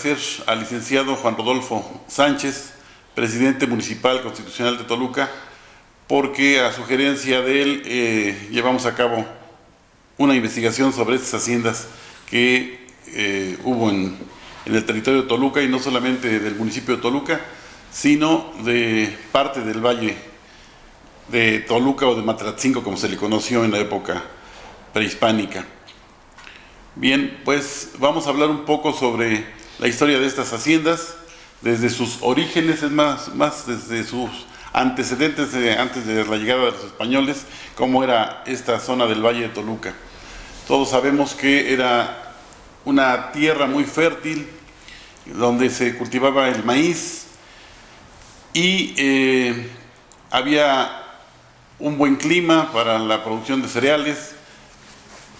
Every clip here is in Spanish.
agradecer al licenciado Juan Rodolfo Sánchez, presidente municipal constitucional de Toluca, porque a sugerencia de él llevamos a cabo una investigación sobre estas haciendas que hubo en el territorio de Toluca, y no solamente del municipio de Toluca, sino de parte del valle de Toluca o de Matlatzinco, como se le conoció en la época prehispánica. Bien, pues vamos a hablar un poco sobre la historia de estas haciendas, desde sus orígenes, es más desde sus antecedentes, antes de la llegada de los españoles, cómo era esta zona del Valle de Toluca. Todos sabemos que era una tierra muy fértil, donde se cultivaba el maíz, y había un buen clima para la producción de cereales,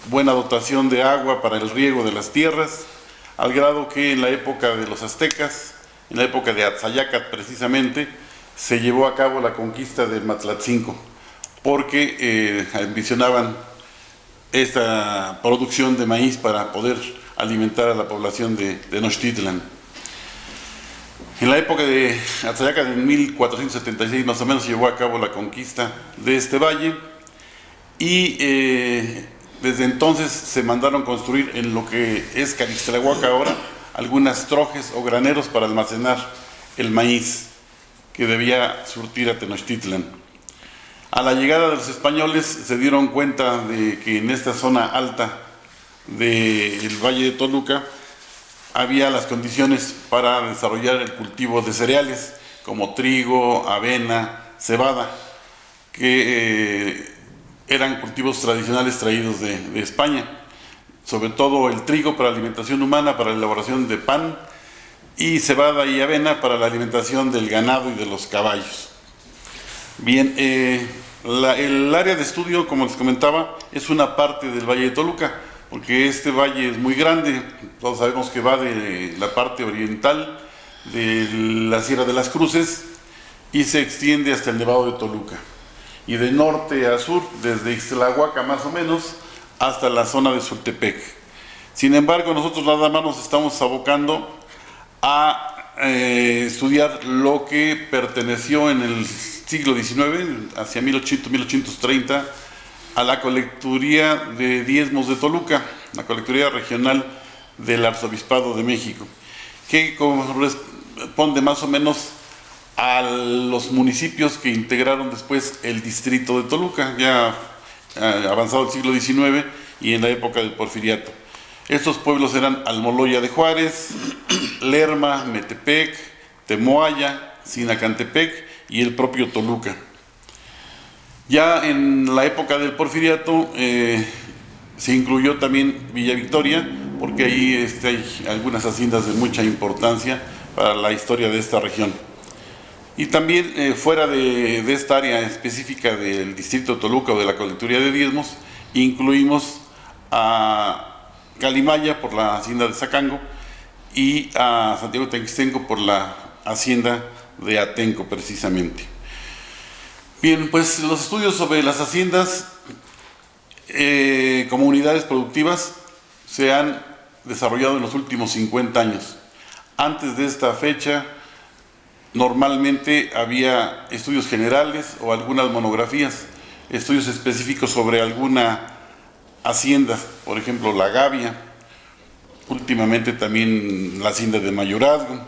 buena dotación de agua para el riego de las tierras, al grado que en la época de los aztecas, en la época de Atzayacat precisamente, se llevó a cabo la conquista de Matlatzinco, porque ambicionaban esta producción de maíz para poder alimentar a la población de Tenochtitlan. En la época de Atzayacat, en 1476 más o menos, se llevó a cabo la conquista de este valle, y desde entonces se mandaron construir en lo que es Calixtlahuaca ahora algunas trojes o graneros para almacenar el maíz que debía surtir a Tenochtitlan. A la llegada de los españoles se dieron cuenta de que en esta zona alta del Valle de Toluca había las condiciones para desarrollar el cultivo de cereales como trigo, avena, cebada, que eran cultivos tradicionales traídos de España, sobre todo el trigo para alimentación humana, para la elaboración de pan, y cebada y avena para la alimentación del ganado y de los caballos. Bien, el área de estudio, como les comentaba, es una parte del Valle de Toluca, porque este valle es muy grande. Todos sabemos que va de la parte oriental de la Sierra de las Cruces y se extiende hasta el Nevado de Toluca, y de norte a sur, desde Ixtlahuaca más o menos, hasta la zona de Sultepec. Sin embargo, nosotros nada más nos estamos abocando a estudiar lo que perteneció en el siglo XIX, hacia 1800-1830, a la colecturía de diezmos de Toluca, la colecturía regional del Arzobispado de México, que corresponde más o menos a los municipios que integraron después el distrito de Toluca, ya avanzado el siglo XIX y en la época del Porfiriato. Estos pueblos eran Almoloya de Juárez, Lerma, Metepec, Temoaya, Sinacantepec y el propio Toluca. Ya en la época del Porfiriato se incluyó también Villa Victoria, porque ahí hay algunas haciendas de mucha importancia para la historia de esta región. Y también fuera de esta área específica del distrito de Toluca o de la colecturía de diezmos, incluimos a Calimaya por la hacienda de Zacango y a Santiago Textenco por la hacienda de Atenco precisamente. Bien, pues los estudios sobre las haciendas como unidades productivas se han desarrollado en los últimos 50 años. Antes de esta fecha, normalmente había estudios generales o algunas monografías, estudios específicos sobre alguna hacienda, por ejemplo la Gavia, últimamente también la hacienda de Mayorazgo,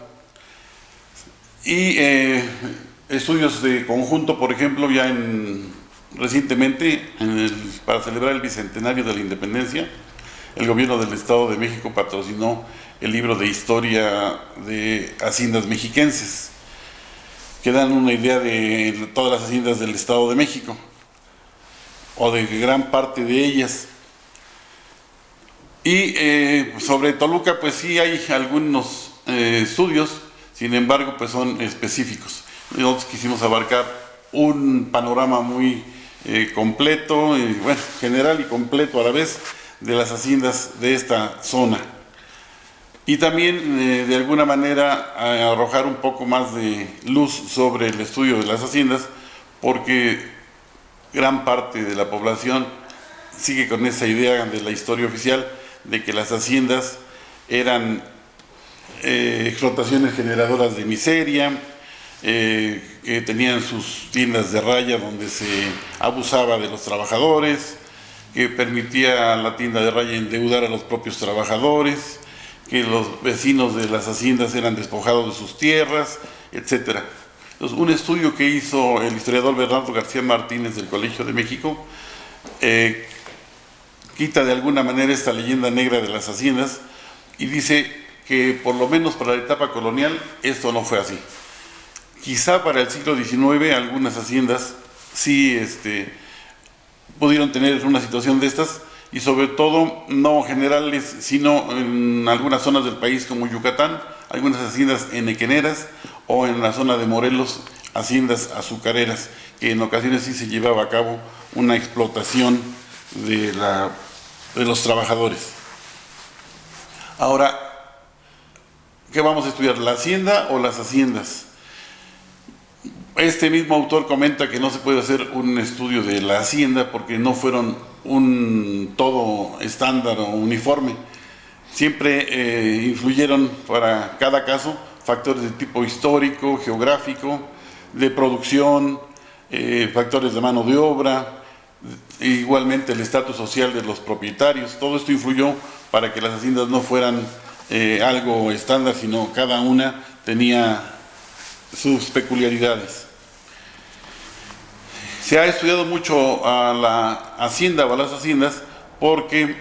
y estudios de conjunto, por ejemplo, ya recientemente, para celebrar el bicentenario de la independencia, el gobierno del Estado de México patrocinó el libro de historia de haciendas mexiquenses, que dan una idea de todas las haciendas del Estado de México, o de gran parte de ellas. Y sobre Toluca, pues sí hay algunos estudios, sin embargo, pues son específicos. Nosotros quisimos abarcar un panorama muy completo, bueno, general y completo a la vez, de las haciendas de esta zona. Y también, de alguna manera, arrojar un poco más de luz sobre el estudio de las haciendas, porque gran parte de la población sigue con esa idea de la historia oficial de que las haciendas eran explotaciones generadoras de miseria, que tenían sus tiendas de raya donde se abusaba de los trabajadores, que permitía a la tienda de raya endeudar a los propios trabajadores, que los vecinos de las haciendas eran despojados de sus tierras, etc. Entonces, un estudio que hizo el historiador Bernardo García Martínez del Colegio de México quita de alguna manera esta leyenda negra de las haciendas y dice que por lo menos para la etapa colonial esto no fue así. Quizá para el siglo XIX algunas haciendas sí pudieron tener una situación de estas, y sobre todo no generales, sino en algunas zonas del país como Yucatán, algunas haciendas enequeneras, o en la zona de Morelos, haciendas azucareras, que en ocasiones sí se llevaba a cabo una explotación de los trabajadores. Ahora, ¿qué vamos a estudiar? ¿La hacienda o las haciendas? Este mismo autor comenta que no se puede hacer un estudio de la hacienda porque no fueron un todo estándar o uniforme. Siempre influyeron para cada caso factores de tipo histórico, geográfico, de producción, factores de mano de obra, igualmente el estatus social de los propietarios. Todo esto influyó para que las haciendas no fueran algo estándar, sino cada una tenía sus peculiaridades. Se ha estudiado mucho a la hacienda o a las haciendas porque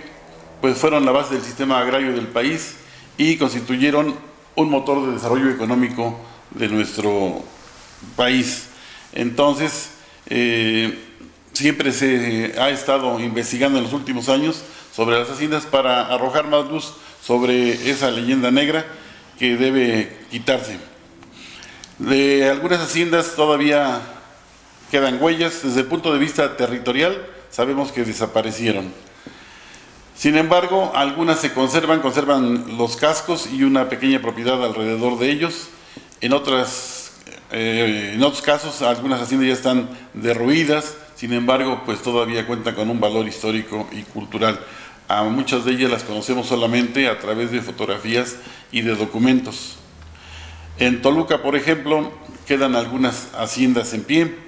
pues, fueron la base del sistema agrario del país y constituyeron un motor de desarrollo económico de nuestro país. Entonces, siempre se ha estado investigando en los últimos años sobre las haciendas para arrojar más luz sobre esa leyenda negra que debe quitarse. De algunas haciendas todavía quedan huellas. Desde el punto de vista territorial, sabemos que desaparecieron. Sin embargo, algunas se conservan los cascos y una pequeña propiedad alrededor de ellos. En otros casos, algunas haciendas ya están derruidas, sin embargo, pues todavía cuentan con un valor histórico y cultural. A muchas de ellas las conocemos solamente a través de fotografías y de documentos. En Toluca, por ejemplo, quedan algunas haciendas en pie,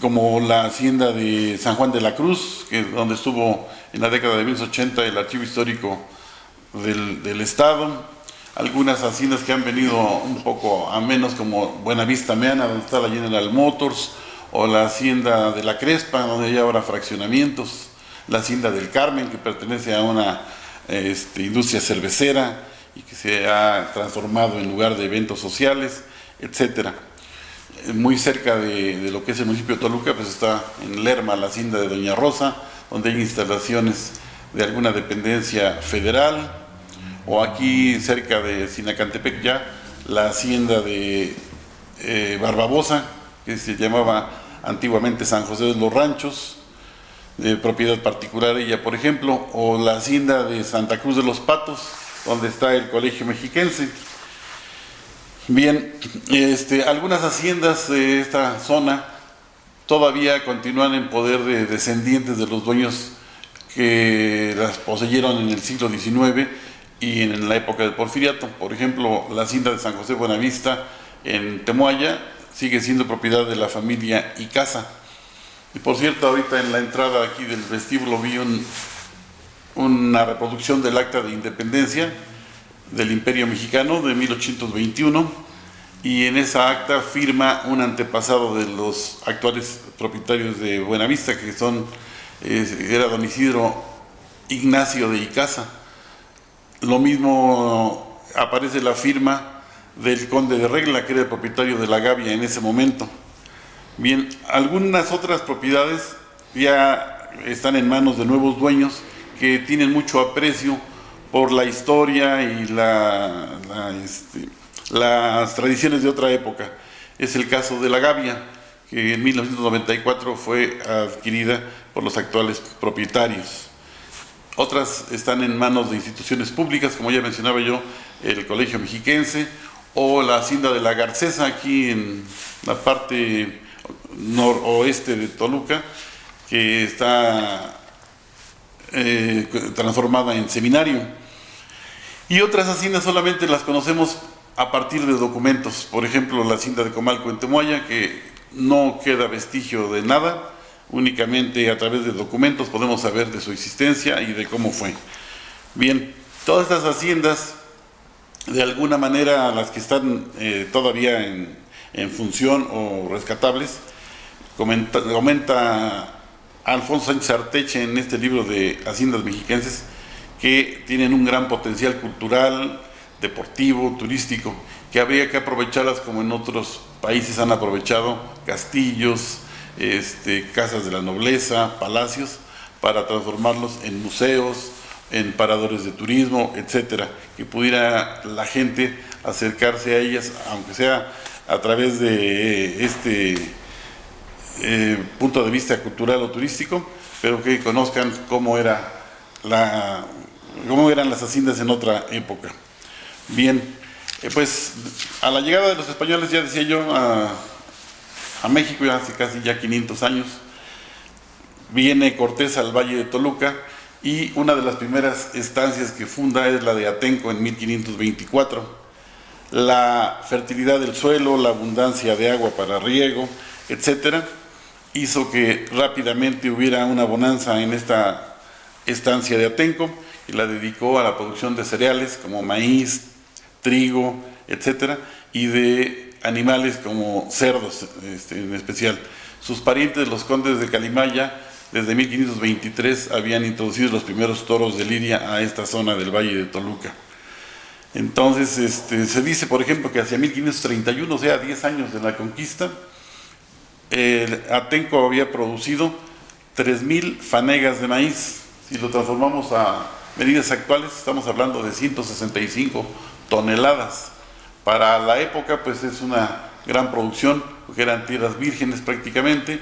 como la hacienda de San Juan de la Cruz, donde estuvo en la década de 1980 el archivo histórico del Estado. Algunas haciendas que han venido un poco a menos, como Buenavista Meana, donde está la General Motors, o la hacienda de La Crespa, donde hay ahora fraccionamientos, la hacienda del Carmen, que pertenece a una industria cervecera y que se ha transformado en lugar de eventos sociales, etcétera. Muy cerca de lo que es el municipio de Toluca, pues está en Lerma la hacienda de Doña Rosa, donde hay instalaciones de alguna dependencia federal, o aquí cerca de Sinacantepec ya, la hacienda de Barbabosa, que se llamaba antiguamente San José de los Ranchos, de propiedad particular ella, por ejemplo, o la hacienda de Santa Cruz de los Patos, donde está el Colegio Mexiquense. Bien, algunas haciendas de esta zona todavía continúan en poder de descendientes de los dueños que las poseyeron en el siglo XIX y en la época del Porfiriato. Por ejemplo, la hacienda de San José Buenavista en Temoaya sigue siendo propiedad de la familia Icaza. Y por cierto, ahorita en la entrada aquí del vestíbulo vi una reproducción del Acta de Independencia del Imperio Mexicano de 1821, y en esa acta firma un antepasado de los actuales propietarios de Buenavista, que era don Isidro Ignacio de Icaza. Lo mismo aparece la firma del conde de Regla, que era el propietario de la Gavia en ese momento. Bien, algunas otras propiedades ya están en manos de nuevos dueños que tienen mucho aprecio por la historia y las tradiciones de otra época. Es el caso de la Gavia, que en 1994 fue adquirida por los actuales propietarios. Otras están en manos de instituciones públicas, como ya mencionaba yo, el Colegio Mexiquense, o la hacienda de la Garcesa, aquí en la parte noroeste de Toluca, que está transformada en seminario. Y otras haciendas solamente las conocemos a partir de documentos. Por ejemplo, la hacienda de Comalco en Temoaya, que no queda vestigio de nada, únicamente a través de documentos podemos saber de su existencia y de cómo fue. Bien, todas estas haciendas, de alguna manera las que están todavía en función o rescatables, comenta Alfonso Sánchez Arteche en este libro de Haciendas Mexiquenses, que tienen un gran potencial cultural, deportivo, turístico, que habría que aprovecharlas como en otros países han aprovechado castillos, casas de la nobleza, palacios, para transformarlos en museos, en paradores de turismo, etcétera, que pudiera la gente acercarse a ellas, aunque sea a través de punto de vista cultural o turístico, pero que conozcan cómo eran las haciendas en otra época. Bien, pues a la llegada de los españoles, ya decía yo, a México, ya hace casi ya 500 años, viene Cortés al Valle de Toluca, y una de las primeras estancias que funda es la de Atenco en 1524. La fertilidad del suelo, la abundancia de agua para riego, etcétera, hizo que rápidamente hubiera una bonanza en esta estancia de Atenco, y la dedicó a la producción de cereales como maíz, trigo, etcétera, y de animales como cerdos en especial. Sus parientes, los condes de Calimaya, desde 1523 habían introducido los primeros toros de lidia a esta zona del Valle de Toluca. Entonces, se dice, por ejemplo, que hacia 1531, o sea, 10 años de la conquista, Atenco había producido 3,000 fanegas de maíz. Si lo transformamos a medidas actuales, estamos hablando de 165 toneladas. Para la época, pues es una gran producción, porque eran tierras vírgenes prácticamente,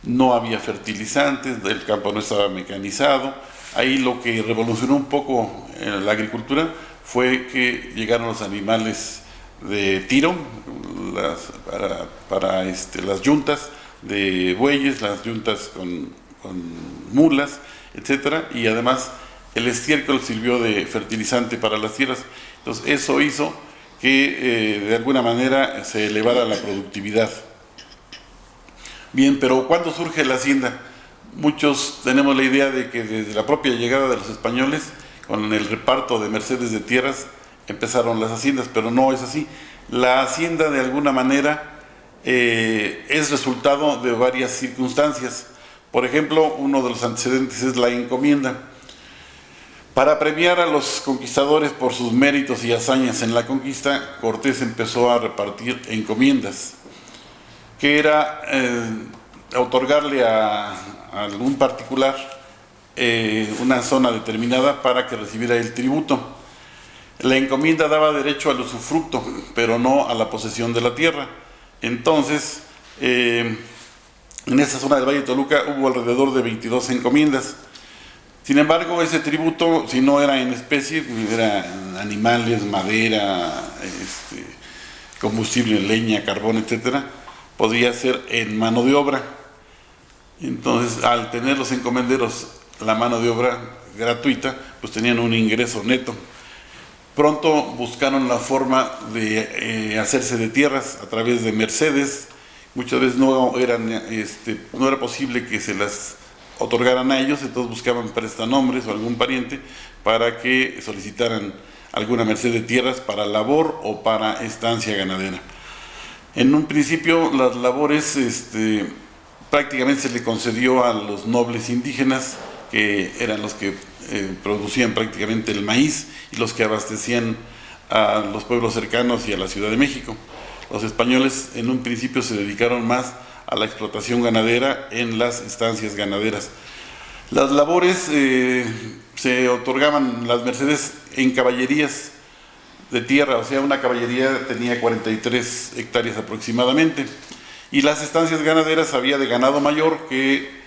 no había fertilizantes, el campo no estaba mecanizado. Ahí lo que revolucionó un poco la agricultura fue que llegaron los animales de tiro para las yuntas de bueyes, las yuntas con mulas, etcétera, y además el estiércol sirvió de fertilizante para las tierras. Entonces eso hizo que de alguna manera se elevara la productividad. Bien, pero ¿cuándo surge la hacienda? Muchos tenemos la idea de que desde la propia llegada de los españoles, con el reparto de mercedes de tierras, empezaron las haciendas, pero no es así. La hacienda de alguna manera es resultado de varias circunstancias. Por ejemplo, uno de los antecedentes es la encomienda. Para premiar a los conquistadores por sus méritos y hazañas en la conquista, Cortés empezó a repartir encomiendas, que era otorgarle a algún particular una zona determinada para que recibiera el tributo. La encomienda daba derecho al usufructo, pero no a la posesión de la tierra. Entonces, en esta zona del Valle de Toluca hubo alrededor de 22 encomiendas. Sin embargo, ese tributo, si no era en especie, eran animales, madera, combustible, leña, carbón, etcétera, podría ser en mano de obra. Entonces, al tener los encomenderos la mano de obra gratuita, pues tenían un ingreso neto. Pronto buscaron la forma de hacerse de tierras a través de mercedes. Muchas veces no era posible que se las otorgaran a ellos, entonces buscaban prestanombres o algún pariente para que solicitaran alguna merced de tierras para labor o para estancia ganadera. En un principio las labores prácticamente se le concedió a los nobles indígenas, que eran los que producían prácticamente el maíz y los que abastecían a los pueblos cercanos y a la Ciudad de México. Los españoles en un principio se dedicaron más a la explotación ganadera en las estancias ganaderas. Las labores se otorgaban las mercedes en caballerías de tierra, o sea, una caballería tenía 43 hectáreas aproximadamente, y las estancias ganaderas había de ganado mayor que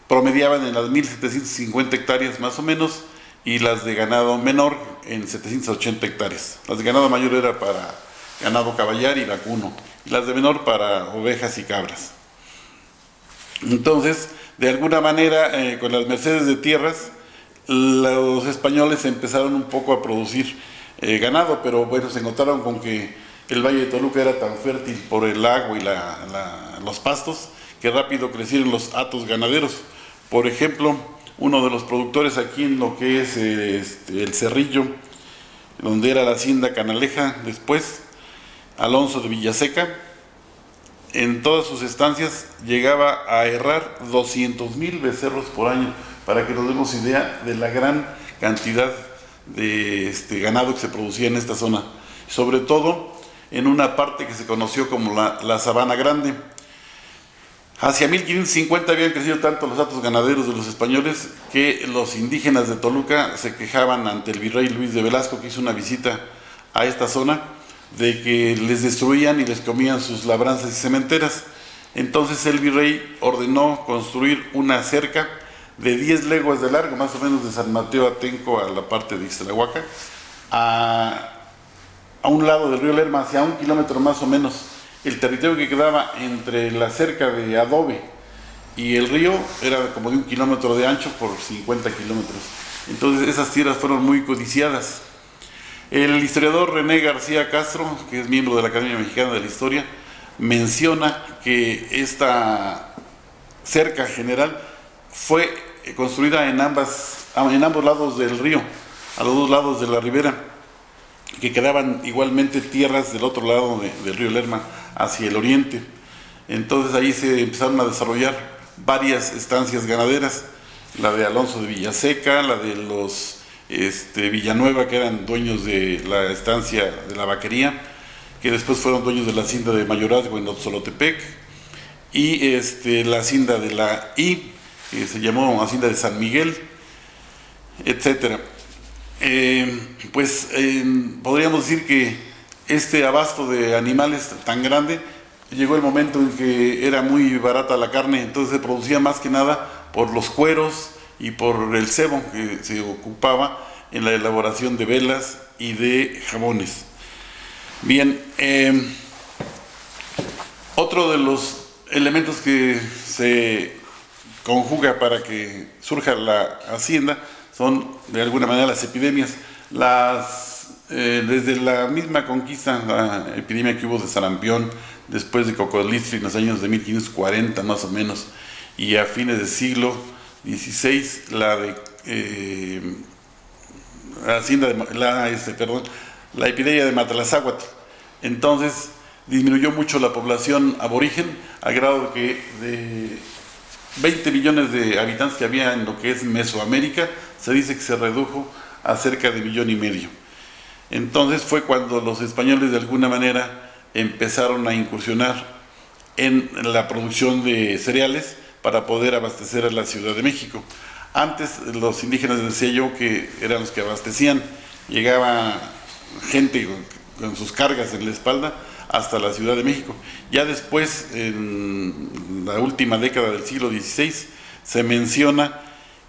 promediaban en las 1,750 hectáreas más o menos, y las de ganado menor en 780 hectáreas. Las de ganado mayor era para ganado caballar y vacuno, y las de menor para ovejas y cabras. Entonces, de alguna manera, con las mercedes de tierras, los españoles empezaron un poco a producir ganado, pero bueno, se encontraron con que el Valle de Toluca era tan fértil por el agua y los pastos que rápido crecieron los hatos ganaderos. Por ejemplo, uno de los productores aquí en lo que es el Cerrillo, donde era la hacienda Canaleja, después Alonso de Villaseca, en todas sus estancias llegaba a herrar 200,000 becerros por año, para que nos demos idea de la gran cantidad de ganado que se producía en esta zona, sobre todo en una parte que se conoció como la Sabana Grande. Hacia 1550 habían crecido tanto los hatos ganaderos de los españoles que los indígenas de Toluca se quejaban ante el virrey Luis de Velasco, que hizo una visita a esta zona, de que les destruían y les comían sus labranzas y sementeras. Entonces el virrey ordenó construir una cerca de 10 leguas de largo, más o menos de San Mateo Atenco a la parte de Ixtlahuaca, a un lado del río Lerma, hacia 1 kilómetro más o menos. El territorio que quedaba entre la cerca de adobe y el río era como de 1 kilómetro de ancho por 50 kilómetros. Entonces esas tierras fueron muy codiciadas. El historiador René García Castro, que es miembro de la Academia Mexicana de la Historia, menciona que esta cerca general fue construida en ambos lados del río, a los dos lados de la ribera, que quedaban igualmente tierras del otro lado del río Lerma, hacia el oriente. Entonces ahí se empezaron a desarrollar varias estancias ganaderas, la de Alonso de Villaseca, la de los Villanueva, que eran dueños de la estancia de la vaquería, que después fueron dueños de la hacienda de Mayorazgo en Otzolotepec, y la hacienda de la I, que se llamó hacienda de San Miguel, etcétera. Podríamos decir que este abasto de animales tan grande, llegó el momento en que era muy barata la carne, entonces se producía más que nada por los cueros y por el sebo que se ocupaba en la elaboración de velas y de jabones. Bien, otro de los elementos que se conjuga para que surja la hacienda son de alguna manera las epidemias. Desde la misma conquista, la epidemia que hubo de sarampión, después de Cocodlistri en los años de 1540 más o menos, y a fines del siglo XVI, la epidemia de Matlazáhuatl. Entonces disminuyó mucho la población aborigen, al grado de que de 20 millones de habitantes que había en lo que es Mesoamérica, se dice que se redujo a cerca de 1,5 millones. Entonces fue cuando los españoles de alguna manera empezaron a incursionar en la producción de cereales para poder abastecer a la Ciudad de México. Antes los indígenas, decía yo, que eran los que abastecían, llegaba gente con sus cargas en la espalda hasta la Ciudad de México. Ya después, en la última década del siglo XVI, se menciona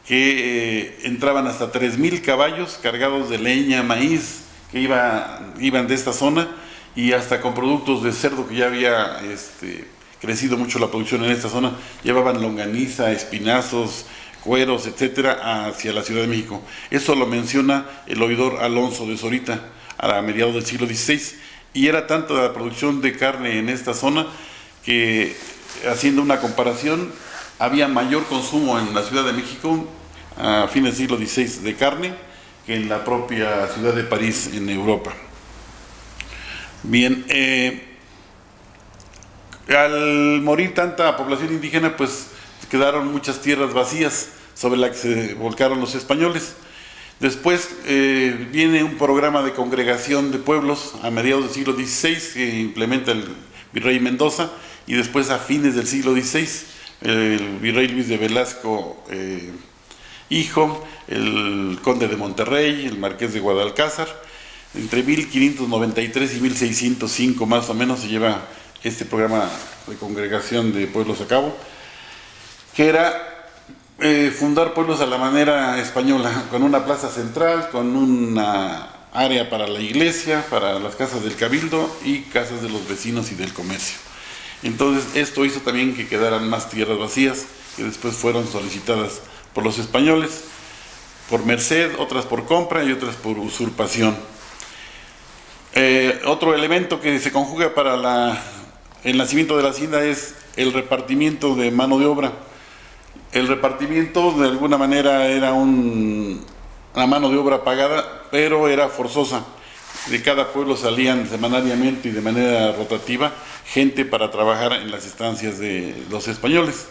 que entraban hasta 3,000 caballos cargados de leña, maíz, que iban de esta zona, y hasta con productos de cerdo, que ya había crecido mucho la producción en esta zona, llevaban longaniza, espinazos, cueros, etcétera, hacia la Ciudad de México. Eso lo menciona el oidor Alonso de Zorita a mediados del siglo XVI, y era tanto la producción de carne en esta zona que, haciendo una comparación, había mayor consumo en la Ciudad de México a fines del siglo XVI de carne que en la propia ciudad de París, en Europa. Bien, al morir tanta población indígena, pues quedaron muchas tierras vacías sobre las que se volcaron los españoles. Después viene un programa de congregación de pueblos a mediados del siglo XVI que implementa el virrey Mendoza, y después a fines del siglo XVI el virrey Luis de Velasco hijo, el conde de Monterrey, el marqués de Guadalcázar. Entre 1593 y 1605 más o menos se lleva este programa de congregación de pueblos a cabo, que era fundar pueblos a la manera española, con una plaza central, con una área para la iglesia, para las casas del cabildo y casas de los vecinos y del comercio. Entonces esto hizo también que quedaran más tierras vacías, que después fueron solicitadas por los españoles por merced, otras por compra y otras por usurpación. Otro elemento que se conjuga para el nacimiento de la hacienda es el repartimiento de mano de obra. El repartimiento de alguna manera era una mano de obra pagada, pero era forzosa. De cada pueblo salían semanalmente y de manera rotativa gente para trabajar en las estancias de los españoles.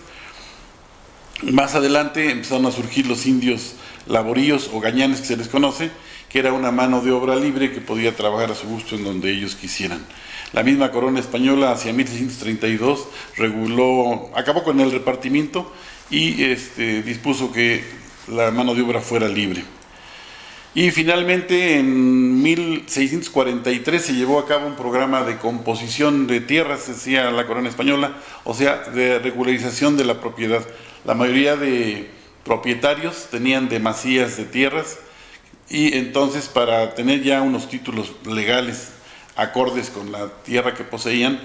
Más adelante empezaron a surgir los indios laboríos o gañanes, que se les conoce, que era una mano de obra libre que podía trabajar a su gusto en donde ellos quisieran. La misma corona española hacia 1632 acabó con el repartimiento y dispuso que la mano de obra fuera libre. Y finalmente en 1643 se llevó a cabo un programa de composición de tierras, decía la corona española, o sea, de regularización de la propiedad. La mayoría de propietarios tenían demasías de tierras y entonces para tener ya unos títulos legales acordes con la tierra que poseían,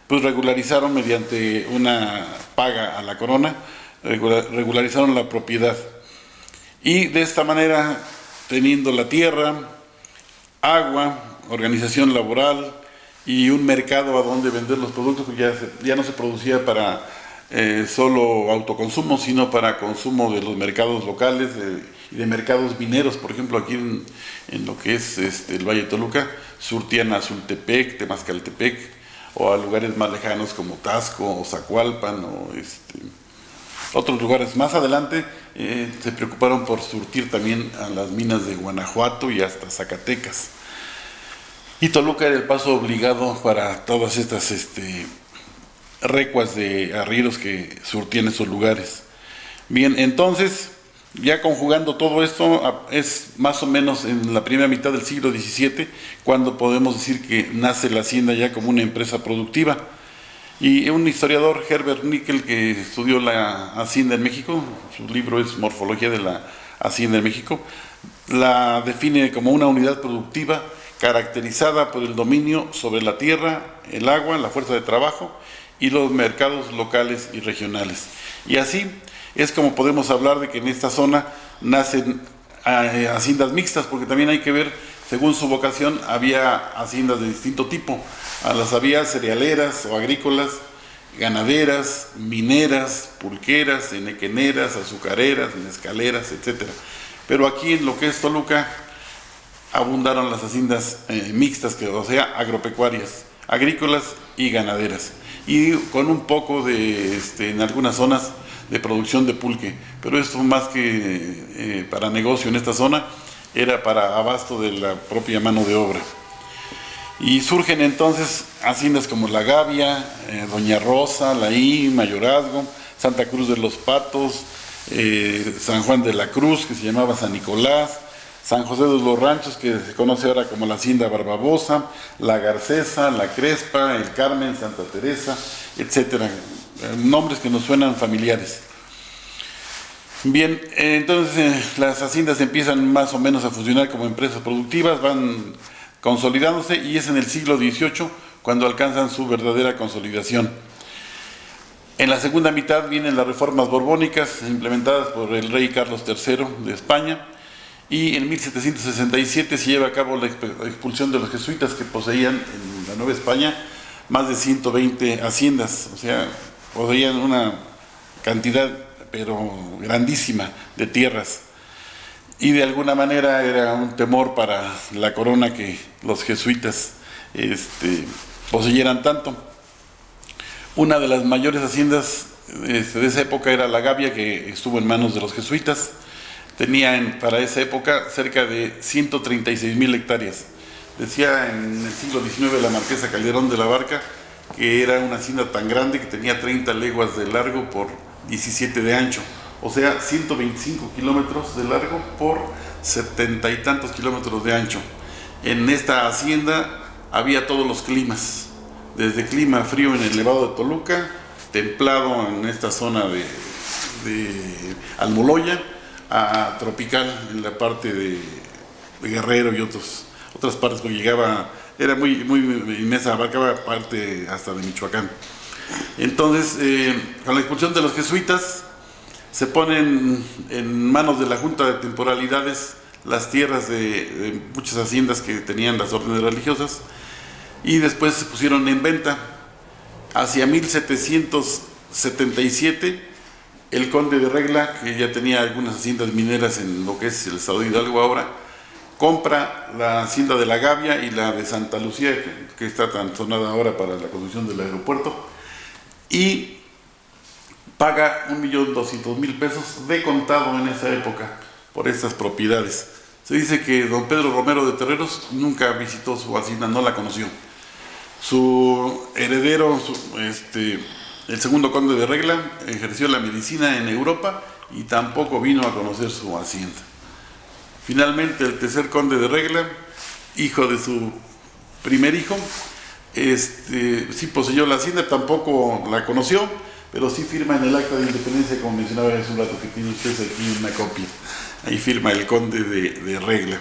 pues regularizaron mediante una paga a la corona, regularizaron la propiedad. Y de esta manera, teniendo la tierra, agua, organización laboral y un mercado a donde vender los productos, pues ya no se producía para solo autoconsumo, sino para consumo de los mercados locales y de mercados mineros. Por ejemplo, aquí en lo que es el Valle de Toluca, surtían a Sultepec, Temascaltepec, o a lugares más lejanos como Tasco o Zacualpan, o otros lugares. Más adelante se preocuparon por surtir también a las minas de Guanajuato y hasta Zacatecas. Y Toluca era el paso obligado para todas estas recuas de arrieros que surtían esos lugares. Bien, entonces, ya conjugando todo esto, es más o menos en la primera mitad del siglo XVII cuando podemos decir que nace la hacienda ya como una empresa productiva. Y un historiador, Herbert Nickel, que estudió la hacienda en México, su libro es Morfología de la Hacienda en México, la define como una unidad productiva caracterizada por el dominio sobre la tierra, el agua, la fuerza de trabajo y los mercados locales y regionales. Y así es como podemos hablar de que en esta zona nacen haciendas mixtas, porque también hay que ver, según su vocación, había haciendas de distinto tipo. Las había cerealeras o agrícolas, ganaderas, mineras, pulqueras, enequeneras, azucareras, mezcaleras, etc. Pero aquí en lo que es Toluca abundaron las haciendas mixtas, o sea, agropecuarias, agrícolas y ganaderas, y con un poco de, en algunas zonas, de producción de pulque, pero esto más que para negocio en esta zona, era para abasto de la propia mano de obra. Y surgen entonces haciendas como La Gavia, Doña Rosa, Laí, Mayorazgo, Santa Cruz de los Patos, San Juan de la Cruz, que se llamaba San Nicolás, San José de los Ranchos, que se conoce ahora como la Hacienda Barbabosa, La Garcesa, La Crespa, El Carmen, Santa Teresa, etcétera. Nombres que nos suenan familiares. Bien, entonces las haciendas empiezan más o menos a funcionar como empresas productivas, van consolidándose, y es en el siglo XVIII cuando alcanzan su verdadera consolidación. En la segunda mitad vienen las reformas borbónicas implementadas por el rey Carlos III de España, y en 1767 se lleva a cabo la expulsión de los jesuitas, que poseían en la Nueva España más de 120 haciendas, o sea, poseían una cantidad pero grandísima de tierras, y de alguna manera era un temor para la corona que los jesuitas poseyeran tanto. Una de las mayores haciendas de esa época era La Gavia, que estuvo en manos de los jesuitas. Tenía para esa época cerca de 136,000 hectáreas. Decía en el siglo XIX la marquesa Calderón de la Barca que era una hacienda tan grande que tenía 30 leguas de largo por 17 de ancho, o sea, 125 kilómetros de largo por 70 y tantos kilómetros de ancho. En esta hacienda había todos los climas, desde clima frío en el Nevado de Toluca, templado en esta zona de Almoloya, a tropical en la parte de Guerrero y otras partes, porque llegaba, era muy inmensa, abarcaba parte hasta de Michoacán. Entonces, con la expulsión de los jesuitas, se ponen en manos de la Junta de Temporalidades las tierras de muchas haciendas que tenían las órdenes religiosas y después se pusieron en venta. Hacia 1777, el conde de Regla, que ya tenía algunas haciendas mineras en lo que es el estado de Hidalgo ahora, compra la hacienda de La Gavia y la de Santa Lucía, que está tan sonada ahora para la construcción del aeropuerto, y paga 1.200.000 pesos de contado en esa época por estas propiedades. Se dice que don Pedro Romero de Terreros nunca visitó su hacienda, no la conoció. Su heredero, el segundo conde de Regla, ejerció la medicina en Europa y tampoco vino a conocer su hacienda. Finalmente, el tercer conde de Regla, hijo de su primer hijo, sí poseyó la hacienda, tampoco la conoció, pero sí firma en el acta de independencia, como mencionaba hace un rato, que tiene ustedes aquí una copia. Ahí firma el conde de Regla.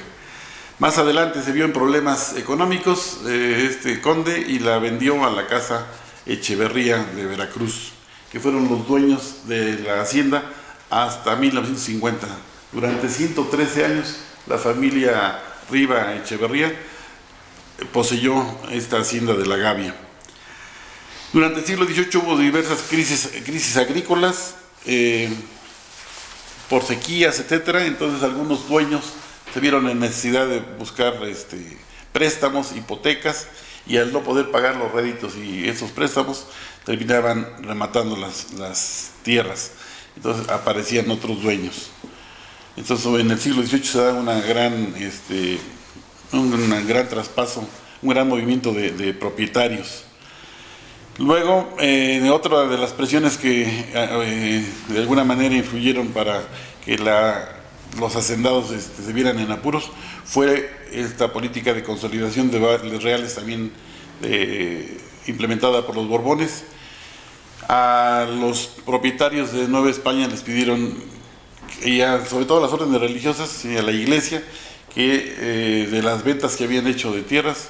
Más adelante se vio en problemas económicos este conde y la vendió a la casa Echeverría de Veracruz, que fueron los dueños de la hacienda hasta 1950. Durante 113 años la familia Riva Echeverría poseyó esta hacienda de La Gavia. Durante el siglo XVIII hubo diversas crisis agrícolas, por sequías, etcétera. Entonces algunos dueños se vieron en necesidad de buscar préstamos, hipotecas, y al no poder pagar los réditos y esos préstamos, terminaban rematando las tierras. Entonces aparecían otros dueños. Entonces en el siglo XVIII se da un gran traspaso, un gran movimiento de propietarios. Luego, otra de las presiones que de alguna manera influyeron para que los hacendados se vieran en apuros fue esta política de consolidación de bienes reales, también implementada por los Borbones. A los propietarios de Nueva España les pidieron, sobre todo a las órdenes religiosas y a la iglesia, que de las ventas que habían hecho de tierras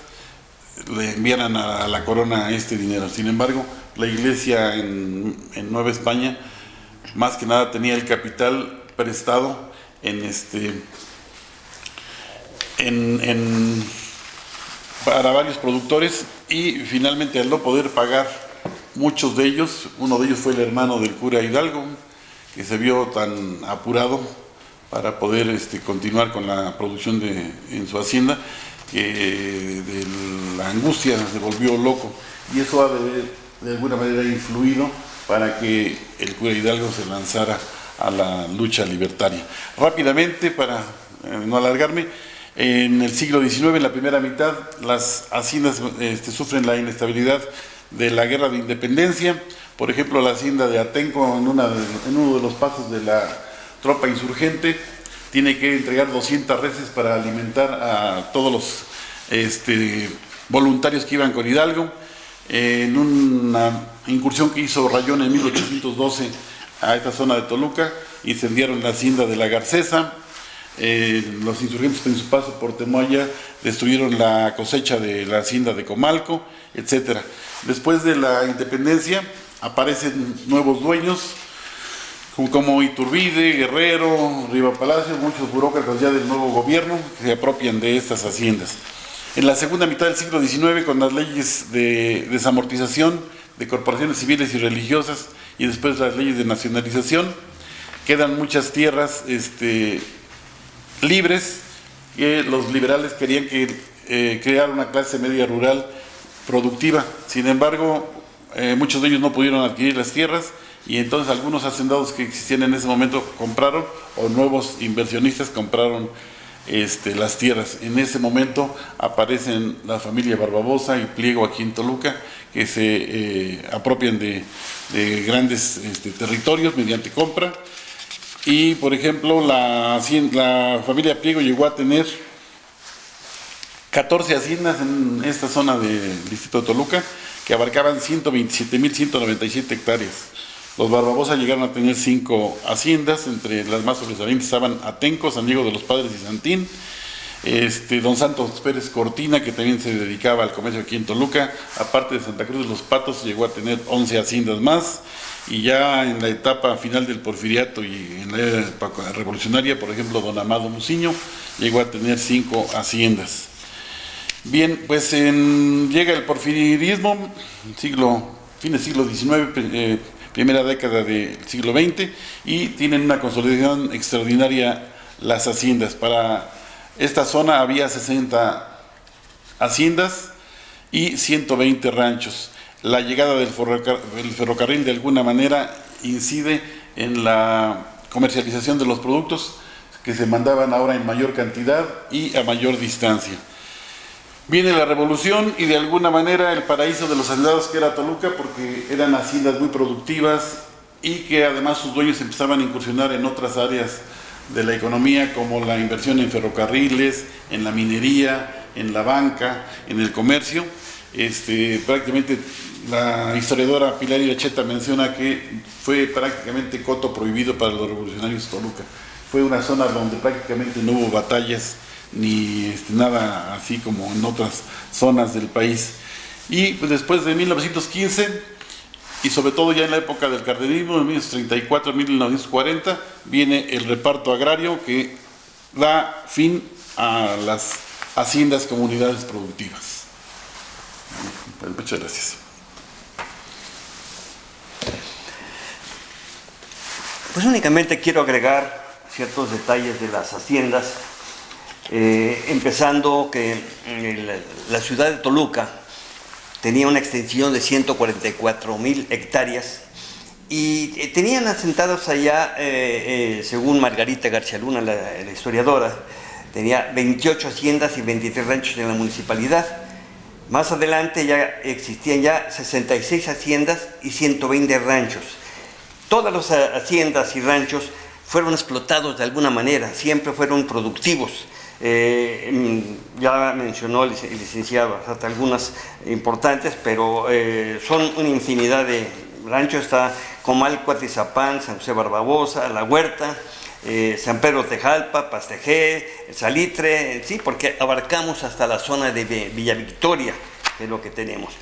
le enviaran a la corona este dinero. Sin embargo, la iglesia en Nueva España más que nada tenía el capital prestado para varios productores, y finalmente, al no poder pagar muchos de ellos, uno de ellos fue el hermano del cura Hidalgo, que se vio tan apurado para poder continuar con la producción en su hacienda, que de la angustia se volvió loco, y eso ha de alguna manera influido para que el cura Hidalgo se lanzara a la lucha libertaria. Rápidamente, para no alargarme, en el siglo XIX, en la primera mitad, las haciendas sufren la inestabilidad de la guerra de independencia. Por ejemplo, la hacienda de Atenco, en uno de los pasos de la tropa insurgente, tiene que entregar 200 reses para alimentar a todos los voluntarios que iban con Hidalgo. En una incursión que hizo Rayón en 1812 a esta zona de Toluca, incendiaron la hacienda de La Garcesa. Los insurgentes, en su paso por Temoaya, destruyeron la cosecha de la hacienda de Comalco, etc. Después de la independencia aparecen nuevos dueños como Iturbide, Guerrero, Riva Palacio, muchos burócratas ya del nuevo gobierno que se apropian de estas haciendas. En la segunda mitad del siglo XIX, con las leyes de desamortización de corporaciones civiles y religiosas, y después las leyes de nacionalización, quedan muchas tierras libres, que los liberales querían crear una clase media rural productiva. Sin embargo, muchos de ellos no pudieron adquirir las tierras, y entonces algunos hacendados que existían en ese momento compraron, o nuevos inversionistas compraron las tierras. En ese momento aparecen la familia Barbabosa y Pliego aquí en Toluca, que se apropian de grandes territorios mediante compra. Y por ejemplo, la familia Pliego llegó a tener 14 haciendas en esta zona del distrito de Toluca, que abarcaban 127.197 hectáreas. Los Barbabosa llegaron a tener 5 haciendas, entre las más sobresalientes estaban Atenco, San Diego de los Padres y Santín. Don Santos Pérez Cortina, que también se dedicaba al comercio aquí en Toluca, aparte de Santa Cruz de los Patos, llegó a tener 11 haciendas más, y ya en la etapa final del porfiriato y en la época revolucionaria, por ejemplo, don Amado Muciño llegó a tener 5 haciendas. Bien, pues llega el porfiriismo, fin del siglo XIX, primera década del siglo XX, y tienen una consolidación extraordinaria las haciendas. Para esta zona había 60 haciendas y 120 ranchos. La llegada del ferrocarril de alguna manera incide en la comercialización de los productos que se mandaban ahora en mayor cantidad y a mayor distancia. Viene la revolución y de alguna manera el paraíso de los hacendados que era Toluca, porque eran haciendas muy productivas y que además sus dueños empezaban a incursionar en otras áreas de la economía, como la inversión en ferrocarriles, en la minería, en la banca, en el comercio. Prácticamente la historiadora Pilar Iracheta menciona que fue prácticamente coto prohibido para los revolucionarios Toluca. Fue una zona donde prácticamente no hubo batallas ni nada así como en otras zonas del país. Y pues, después de 1915, y sobre todo ya en la época del cardenismo, de 1934-1940, viene el reparto agrario que da fin a las haciendas comunidades productivas. Muchas gracias. Pues únicamente quiero agregar ciertos detalles de las haciendas, empezando que la ciudad de Toluca tenía una extensión de 144,000 hectáreas y tenían asentados allá, según Margarita García Luna, la historiadora, tenía 28 haciendas y 23 ranchos en la municipalidad. Más adelante ya existían ya 66 haciendas y 120 ranchos. Todas las haciendas y ranchos fueron explotados de alguna manera, siempre fueron productivos. Ya mencionó el licenciado hasta algunas importantes, pero son una infinidad de ranchos. Está Comal, Cuatizapán, San José Barbabosa, La Huerta, San Pedro Tejalpa, Pastejé, Salitre, sí, porque abarcamos hasta la zona de Villa Victoria, que es lo que tenemos.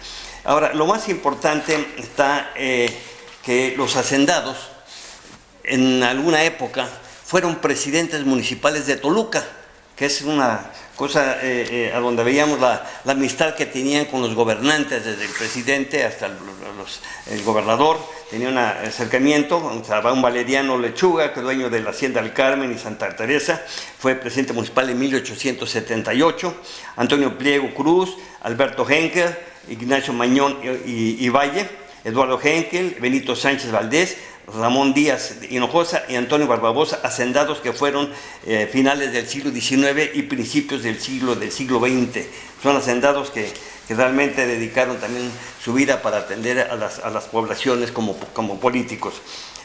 Ahora, lo más importante está que los hacendados en alguna época fueron presidentes municipales de Toluca, que es una cosa a donde veíamos la amistad que tenían con los gobernantes, desde el presidente hasta el gobernador. Tenía un acercamiento. Estaba un Valeriano Lechuga, que es dueño de la Hacienda del Carmen y Santa Teresa, fue presidente municipal en 1878, Antonio Pliego Cruz, Alberto Henkel, Ignacio Mañón y Valle, Eduardo Henkel, Benito Sánchez Valdés, Ramón Díaz Hinojosa y Antonio Barbabosa, hacendados que fueron finales del siglo XIX y principios del siglo XX. Son hacendados que realmente dedicaron también su vida para atender a las poblaciones como políticos.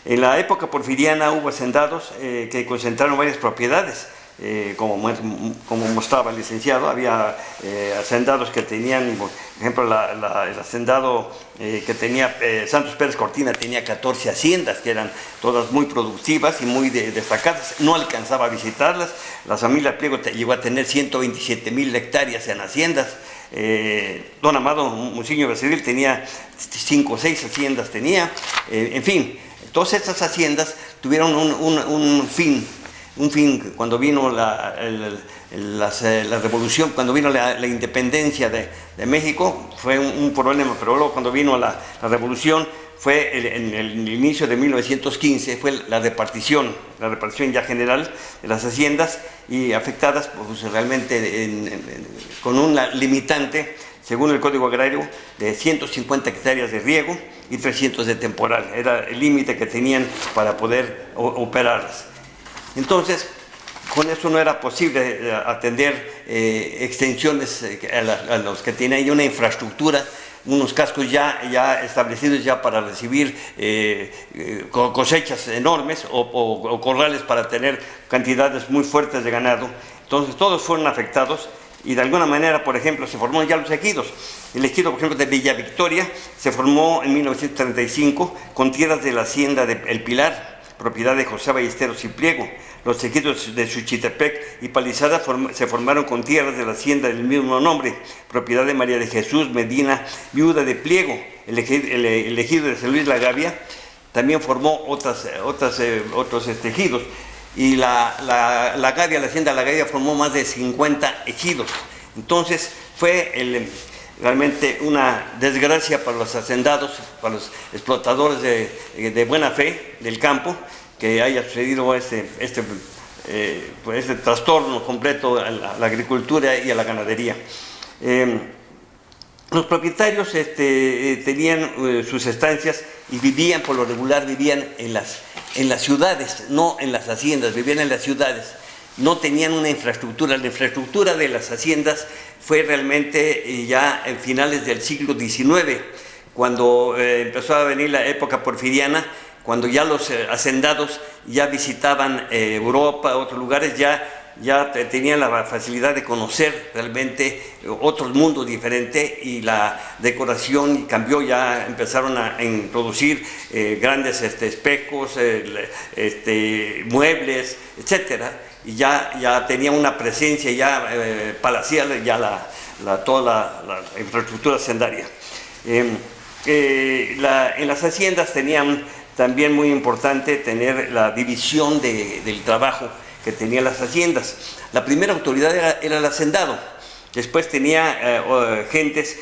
En la época porfiriana hubo hacendados que concentraron varias propiedades. Como mostraba el licenciado, había hacendados que tenían, por ejemplo, el hacendado que tenía Santos Pérez Cortina tenía 14 haciendas, que eran todas muy productivas y muy destacadas. No alcanzaba a visitarlas. La familia Pliego llegó a tener 127,000 hectáreas en haciendas. Don Amado Muciño Becerril tenía 5 o 6 haciendas, en fin, todas estas haciendas tuvieron un fin cuando vino la revolución, cuando vino la independencia de México, fue un problema, pero luego cuando vino la revolución, fue en el inicio de 1915, fue la repartición ya general de las haciendas, y afectadas pues, realmente con una limitante, según el Código Agrario, de 150 hectáreas de riego y 300 de temporal. Era el límite que tenían para poder operarlas. Entonces, con eso no era posible atender extensiones a los que tienen ahí una infraestructura, unos cascos ya establecidos ya para recibir cosechas enormes o corrales para tener cantidades muy fuertes de ganado. Entonces, todos fueron afectados. Y de alguna manera, por ejemplo, se formaron ya los ejidos. El ejido, por ejemplo, de Villa Victoria se formó en 1935 con tierras de la hacienda de El Pilar, propiedad de José Ballesteros y Pliego. los ejidos de Suchitepec y Palizada se formaron con tierras de la hacienda del mismo nombre, propiedad de María de Jesús Medina, viuda de Pliego. El ejido de San Luis La Gavia también formó otros ejidos. Y la Gavia, la hacienda de La Gavia, formó más de 50 ejidos. Entonces fue realmente una desgracia para los hacendados, para los explotadores de buena fe del campo, que haya sucedido este trastorno completo a la agricultura y a la ganadería. Los propietarios tenían sus estancias y vivían, por lo regular, vivían en las ciudades, no en las haciendas, vivían en las ciudades. No tenían una infraestructura. La infraestructura de las haciendas fue realmente ya en finales del siglo XIX, cuando empezó a venir la época porfiriana, cuando ya los hacendados ya visitaban Europa, otros lugares, ya tenían la facilidad de conocer realmente otros mundos diferentes, y la decoración cambió. Ya empezaron a introducir grandes espejos, muebles, etcétera, y ya tenía una presencia ya palacial, ya toda la infraestructura hacendaria. En las haciendas tenían también muy importante tener la división del trabajo que tenían las haciendas. La primera autoridad era el hacendado. Después tenía gentes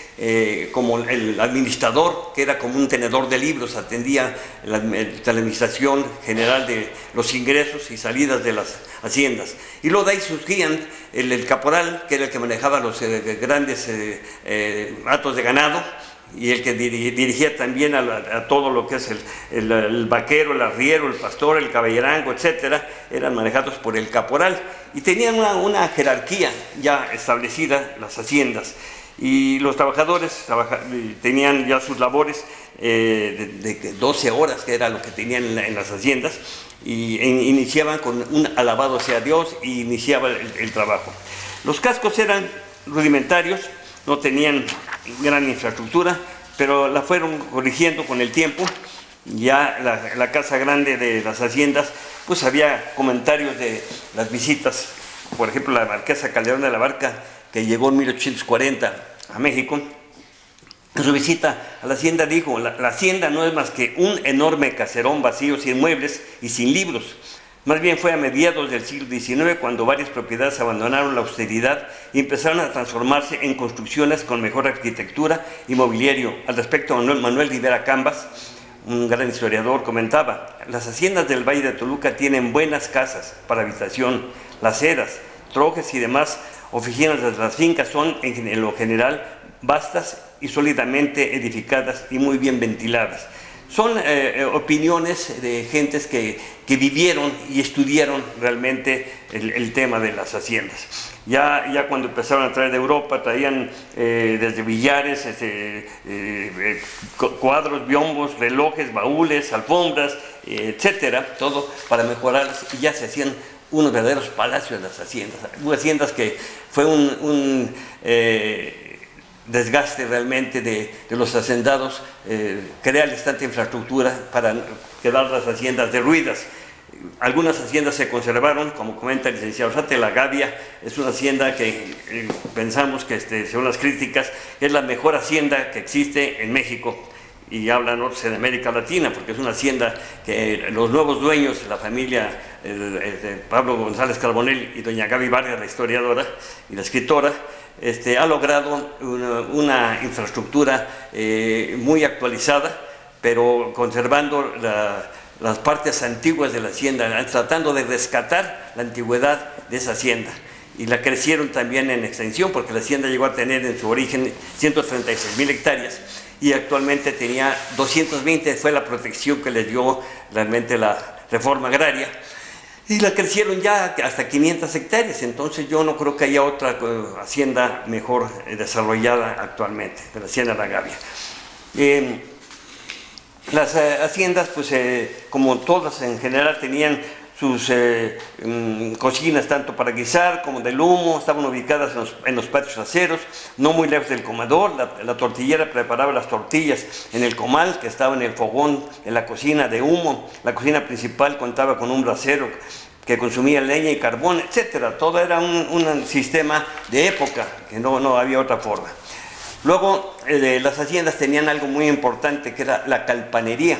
como el administrador, que era como un tenedor de libros, atendía la administración general de los ingresos y salidas de las haciendas. Y luego de ahí surgían el caporal, que era el que manejaba los grandes hatos de ganado, y el que dirigía también a todo lo que es el vaquero, el arriero, el pastor, el caballerango, etcétera, eran manejados por el caporal, y tenían una jerarquía ya establecida las haciendas, y los trabajadores tenían ya sus labores de 12 horas, que era lo que tenían en las haciendas, y iniciaban con un alabado sea Dios, y iniciaba el trabajo. Los cascos eran rudimentarios, no tenían gran infraestructura, pero la fueron corrigiendo con el tiempo. Ya la casa grande de las haciendas, pues había comentarios de las visitas. Por ejemplo, la marquesa Calderón de la Barca, que llegó en 1840 a México, en su visita a la hacienda dijo: la hacienda no es más que un enorme caserón vacío, sin muebles y sin libros. Más bien fue a mediados del siglo XIX cuando varias propiedades abandonaron la austeridad y empezaron a transformarse en construcciones con mejor arquitectura y mobiliario. Al respecto, Manuel Rivera Cambas, un gran historiador, comentaba: las haciendas del Valle de Toluca tienen buenas casas para habitación, laceras, trojes y demás oficinas de las fincas son en lo general vastas y sólidamente edificadas y muy bien ventiladas. Son opiniones de gentes que vivieron y estudiaron realmente el tema de las haciendas. Ya cuando empezaron a traer de Europa, traían desde billares, cuadros, biombos, relojes, baúles, alfombras, etcétera, todo para mejorarlas, y ya se hacían unos verdaderos palacios de las haciendas. Hubo haciendas que fue un desgaste realmente de los hacendados, crearles tanta infraestructura para quedar las haciendas derruidas. Algunas haciendas se conservaron, como comenta el licenciado Zate. La Gavia es una hacienda que pensamos que, según las críticas, es la mejor hacienda que existe en México, y hablan otros en América Latina, porque es una hacienda que los nuevos dueños, la familia Pablo González Carbonell y doña Gaby Vargas, la historiadora y la escritora, ha logrado una infraestructura muy actualizada, pero conservando las partes antiguas de la hacienda, tratando de rescatar la antigüedad de esa hacienda. Y la crecieron también en extensión, porque la hacienda llegó a tener en su origen 136,000 hectáreas, y actualmente tenía 220, fue la protección que les dio realmente la reforma agraria, y la crecieron ya hasta 500 hectáreas. Entonces yo no creo que haya otra hacienda mejor desarrollada actualmente, de la hacienda de La Gavia. Las haciendas, pues como todas en general, tenían sus cocinas tanto para guisar como del humo, estaban ubicadas en los patios traseros, no muy lejos del comedor. La tortillera preparaba las tortillas en el comal, que estaba en el fogón, en la cocina de humo. La cocina principal contaba con un brasero que consumía leña y carbón, etcétera. Todo era un sistema de época, que no había otra forma. Luego, las haciendas tenían algo muy importante, que era la calpanería.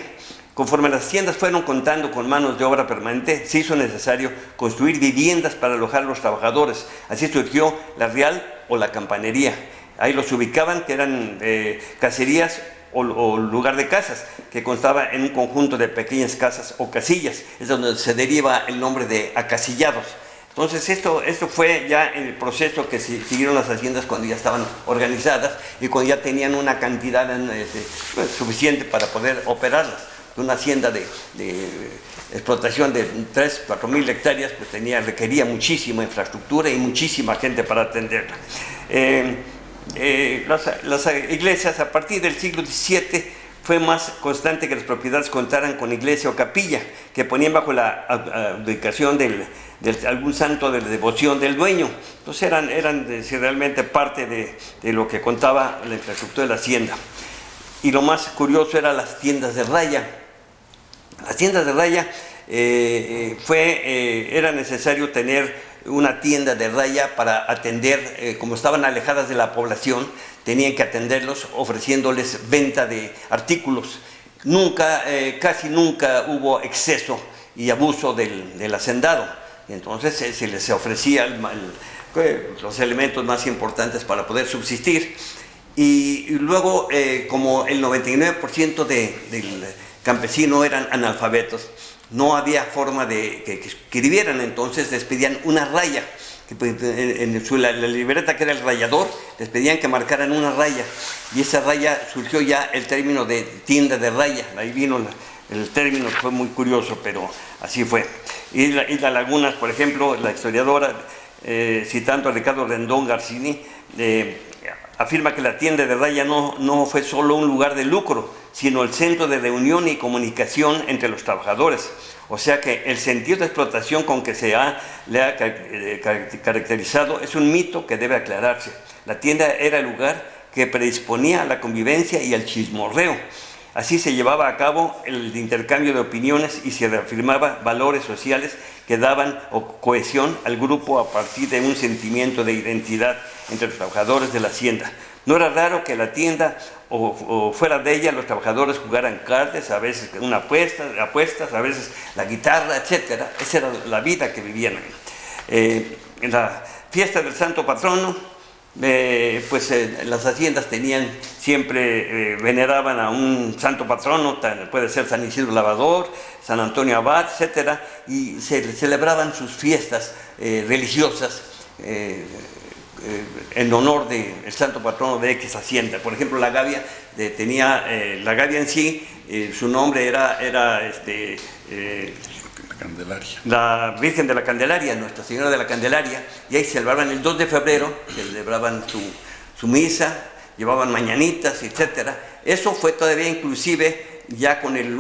Conforme las haciendas fueron contando con manos de obra permanente, se hizo necesario construir viviendas para alojar a los trabajadores. Así surgió la real o la campanería. Ahí los ubicaban, que eran caserías o lugar de casas, que constaba en un conjunto de pequeñas casas o casillas. Es donde se deriva el nombre de acasillados. Entonces esto fue ya en el proceso que siguieron las haciendas cuando ya estaban organizadas y cuando ya tenían una cantidad suficiente para poder operarlas. Una hacienda de explotación de 3-4 mil hectáreas pues requería muchísima infraestructura y muchísima gente para atenderla. Las iglesias a partir del siglo XVII fue más constante que las propiedades contaran con iglesia o capilla, que ponían bajo la ubicación de algún santo de la devoción del dueño. Entonces eran realmente parte de lo que contaba la infraestructura de la hacienda. Y lo más curioso eran las tiendas de raya. Las tiendas de raya era necesario tener una tienda de raya para atender, como estaban alejadas de la población, tenían que atenderlos ofreciéndoles venta de artículos. Casi nunca hubo exceso y abuso del hacendado. Entonces se les ofrecía los elementos más importantes para poder subsistir. Y luego, como el 99% del campesino eran analfabetos, no había forma de que escribieran, entonces les pedían una raya, en la libreta que era el rayador, les pedían que marcaran una raya, y esa raya surgió ya el término de tienda de raya. Ahí vino el término, fue muy curioso, pero así fue. Y las lagunas, por ejemplo, la historiadora, citando a Ricardo Rendón Garcini, afirma que la tienda de raya no fue solo un lugar de lucro, sino el centro de reunión y comunicación entre los trabajadores. O sea que el sentido de explotación con que le ha caracterizado es un mito que debe aclararse. La tienda era el lugar que predisponía a la convivencia y al chismorreo. Así se llevaba a cabo el intercambio de opiniones y se reafirmaba valores sociales que daban cohesión al grupo a partir de un sentimiento de identidad entre los trabajadores de la hacienda. No era raro que la tienda o fuera de ella los trabajadores jugaran cartas, a veces apuestas, a veces la guitarra, etc. Esa era la vida que vivían. En la fiesta del santo patrono, las haciendas siempre veneraban a un santo patrono, puede ser San Isidro Labrador, San Antonio Abad, etc. Y se celebraban sus fiestas religiosas en honor del santo patrono de X hacienda. Por ejemplo, la Gavia la Gavia en sí, su nombre era Candelaria. La Virgen de la Candelaria, Nuestra Señora de la Candelaria, y ahí celebraban el 2 de febrero, celebraban su misa, llevaban mañanitas, etcétera. Eso fue todavía inclusive ya con el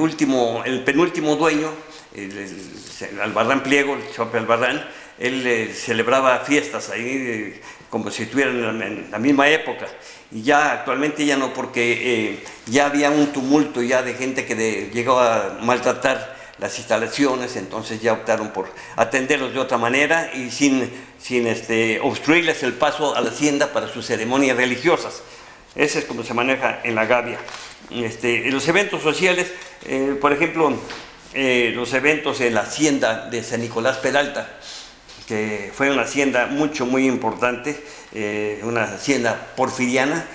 penúltimo dueño, el Albarrán Pliego, el Chope Albarrán. Él celebraba fiestas ahí como si estuvieran en la misma época, y ya actualmente ya no, porque ya había un tumulto ya de gente que llegó a maltratar las instalaciones. Entonces ya optaron por atenderlos de otra manera y sin obstruirles el paso a la hacienda para sus ceremonias religiosas. Ese es como se maneja en la Gavia. Los eventos sociales, por ejemplo, los eventos en la hacienda de San Nicolás Peralta, que fue una hacienda muy importante, una hacienda porfiriana,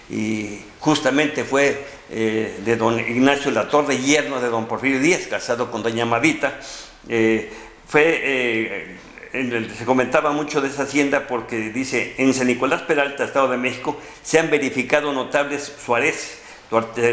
y justamente fue de don Ignacio Latorre, yerno de don Porfirio Díaz, casado con doña Amadita. Se comentaba mucho de esa hacienda porque dice: en San Nicolás Peralta, Estado de México, se han verificado notables suárez,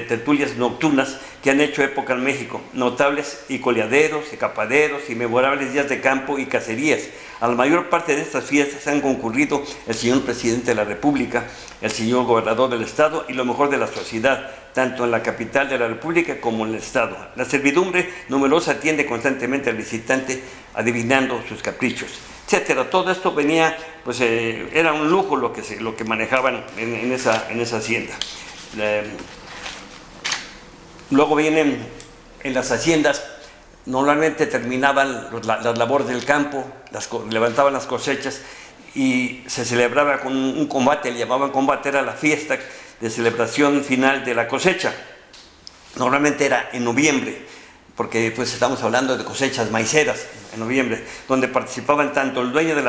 tertulias nocturnas que han hecho época en México, notables y coleaderos, y capaderos, y memorables días de campo y cacerías. A la mayor parte de estas fiestas han concurrido el señor presidente de la República, el señor gobernador del Estado y lo mejor de la sociedad, tanto en la capital de la República como en el Estado. La servidumbre numerosa atiende constantemente al visitante, adivinando sus caprichos, etcétera. Todo esto venía, era un lujo lo que manejaban en esa hacienda. Luego vienen en las haciendas Normalmente terminaban las labores del campo, levantaban las cosechas y se celebraba con un combate, le llamaban combate, era la fiesta de celebración final de la cosecha. Normalmente era en noviembre, porque pues estamos hablando de cosechas maiceras en noviembre, donde participaban tanto el dueño de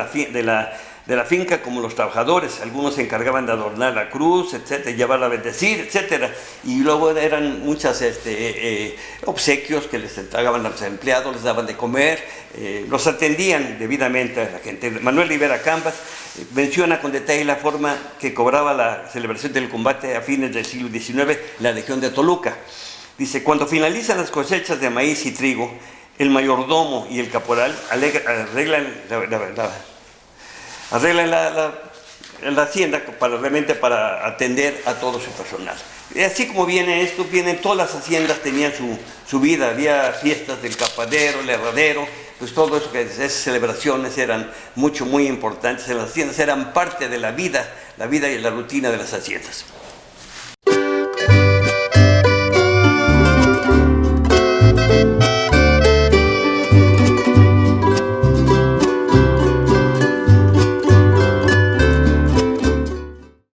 la finca como los trabajadores. Algunos se encargaban de adornar la cruz, etcétera, llevarla a bendecir, etcétera. Y luego eran muchas obsequios que les entregaban a los empleados, les daban de comer, los atendían debidamente a la gente. Manuel Rivera Cambas menciona con detalle la forma que cobraba la celebración del combate a fines del siglo XIX la región de Toluca. Dice: cuando finalizan las cosechas de maíz y trigo, el mayordomo y el caporal arreglan la hacienda realmente para atender a todo su personal. Y así como viene esto, todas las haciendas tenían su vida, había fiestas del capadero, el herradero, pues todo eso, esas celebraciones eran muy importantes en las haciendas, eran parte de la vida y la rutina de las haciendas.